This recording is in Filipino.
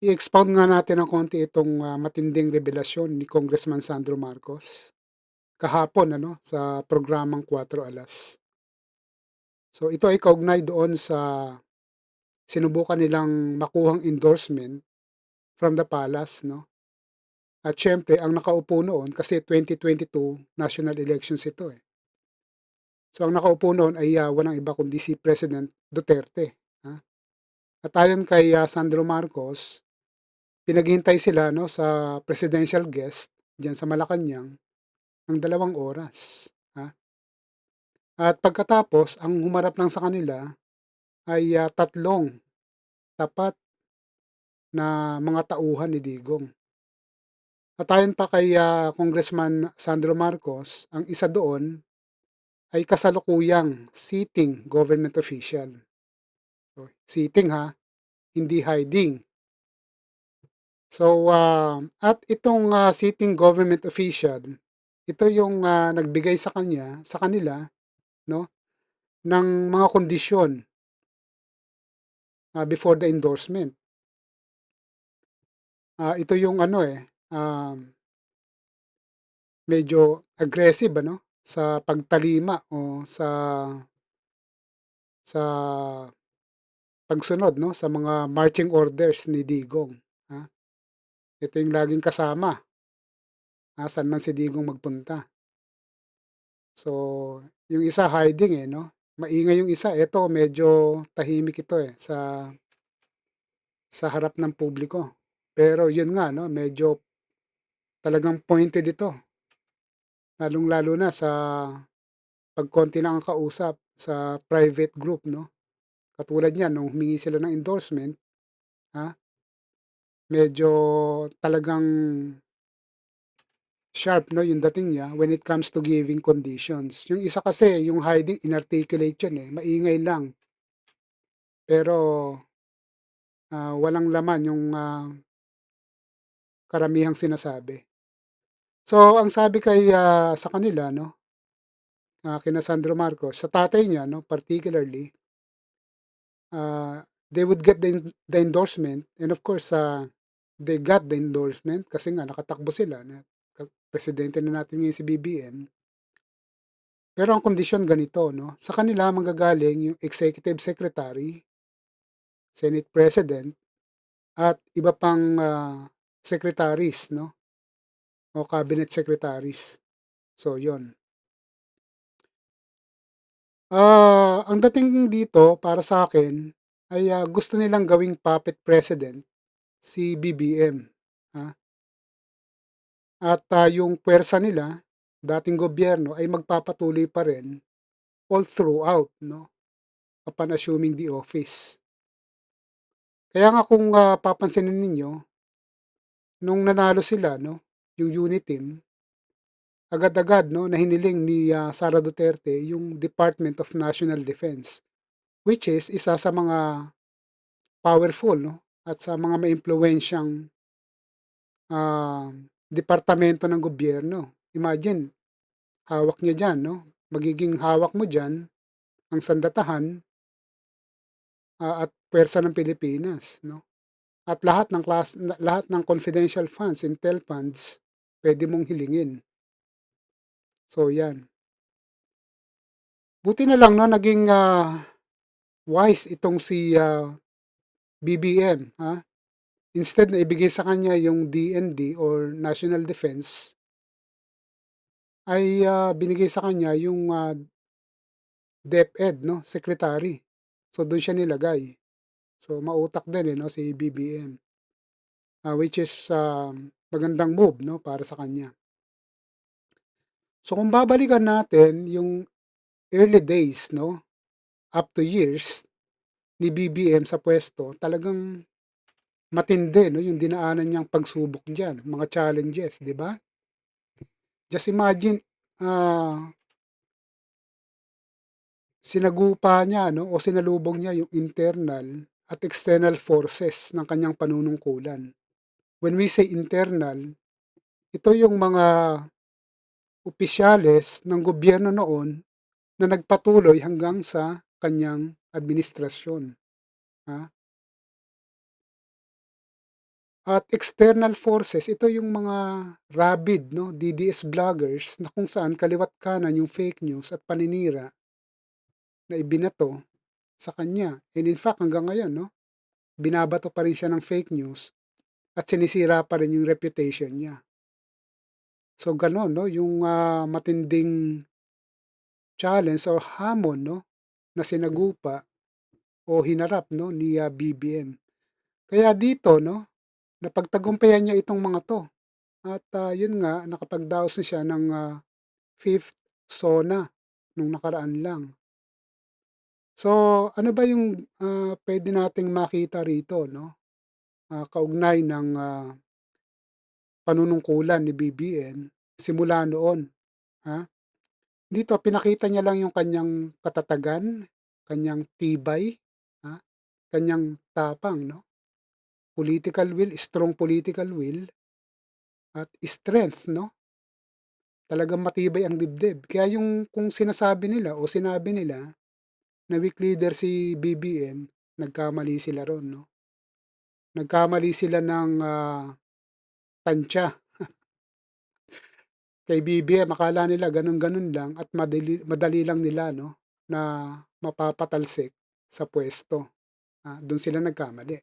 I-expound nga natin ng konti itong, matinding revelasyon ni Congressman Sandro Marcos kahapon ano, sa programang 4 Alas. So ito ay kaugnay doon sa sinubukan nilang makuhang endorsement from the palace 'no. At siyempre ang nakaupo noon kasi 2022 national elections ito, eh. So ang nakaupo noon ay, walang iba kundi si President Duterte, ah. At ayon kay, Sandro Marcos, pinaghintay sila 'no sa presidential guest diyan sa Malacanang ng 2 oras, ah. At pagkatapos ang humarap lang sa kanila ay, tatlong tapat na mga tauhan ni Digong. At ayon pa kay, Congressman Sandro Marcos, ang isa doon ay kasalukuyang sitting government official. So, sitting ha, hindi hiding. So, at itong, sitting government official, ito yung, nagbigay sa kanila 'no, ng mga kondisyon, before the endorsement. Ito yung ano, medyo aggressive ano, sa pagtalima o sa pagsunod 'no, sa mga marching orders ni Digong, ah. Ito yung laging kasama, saan man si Digong magpunta. So, yung isa hiding, eh, 'no, maingay yung isa, eto medyo tahimik ito, eh, sa harap ng publiko. Pero yun nga 'no, medyo talagang pointed ito, lalong-lalo na sa 'pag konti lang ang kausap sa private group 'no. Katulad niyan nung humingi sila ng endorsement, ah, medyo talagang sharp 'no yung dating niya when it comes to giving conditions. Yung isa kasi yung hiding inarticulate yun, eh, maingay lang pero, walang laman yung, karamihang sinasabi. So ang sabi kay, sa kanila 'no, kina Sandro Marcos, sa tatay niya 'no particularly, they would get the endorsement and of course, they got the endorsement kasi nga nakatakbo sila na presidente na natin ngayon si BBM. Pero ang kondisyon ganito 'no, sa kanila manggagaling yung executive secretary, Senate President, at iba pang, secretaries 'no, o cabinet secretaries. So yon. Ang dating dito para sa akin ay, gusto nilang gawing puppet president si BBM, ah, at, yung puwersa nila, dating gobyerno ay magpapatuloy pa rin all throughout 'no, upon assuming the office. Kaya nga kung, papansinin ninyo, nung nanalo sila 'no, yung UNITEAM, agad-agad 'no, na hiniling ni, Sara Duterte yung Department of National Defense, which is isa sa mga powerful 'no, at sa mga maimpluwensyang, departamento ng gobyerno. Imagine, hawak niya diyan 'no, magiging hawak mo diyan ang sandatahan, at puwersa ng Pilipinas 'no. At lahat ng confidential funds, intel funds, puwede mong hilingin. So 'yan. Buti na lang 'no, naging, wise itong si, BBM, Instead na ibigay sa kanya yung DND or National Defense, ay, binigay sa kanya yung, DepEd 'no, secretary. So dun siya nilagay. So mautak din, eh, 'no, si BBM, which is, magandang move 'no, para sa kanya. So kung babalikan natin yung early days 'no, up to years ni BBM sa puwesto, talagang matindi 'no, yung dinaanan niyang pagsubok diyan, mga challenges, 'di ba? Just imagine, sinagupa niya 'no, o sinalubong niya yung internal at external forces ng kanyang panunungkulan. When we say internal, ito yung mga opisyales ng gobyerno noon na nagpatuloy hanggang sa kanyang administrasyon, ha. At external forces, ito yung mga rabid 'no, DDS vloggers na kung saan kaliwa't kanan yung fake news at paninira na ibinato sa kanya. And in fact hanggang ngayon 'no, binabato pa rin siya ng fake news at sinisira pa rin yung reputation niya. So gano'n 'no, yung, matinding challenge o hamon 'no, na sinagupa o hinarap 'no ni, BBM. Kaya dito 'no, napagtagumpayan niya itong mga 'to at, yun nga nakapagdaos na siya ng, 5th SONA nung nakaraan lang. So, ano ba yung, puwede nating makita rito 'no, kaugnay ng, panunungkulan ni BBM simula noon, ha? Dito pinakita niya lang yung kanyang katatagan, kanyang tibay, ha, kanyang tapang 'no, political will, strong political will at strength 'no, talagang matibay ang dibdib. Kaya yung kung sinasabi nila o sinabi nila na weak leader si BBM, nagkamali sila ro'n 'no. Nagkamali sila ng, tantya kay BBM. Akala nila gano'n-gano'n lang at madali lang nila 'no, na mapapatalsik sa puwesto, do'n sila nagkamali.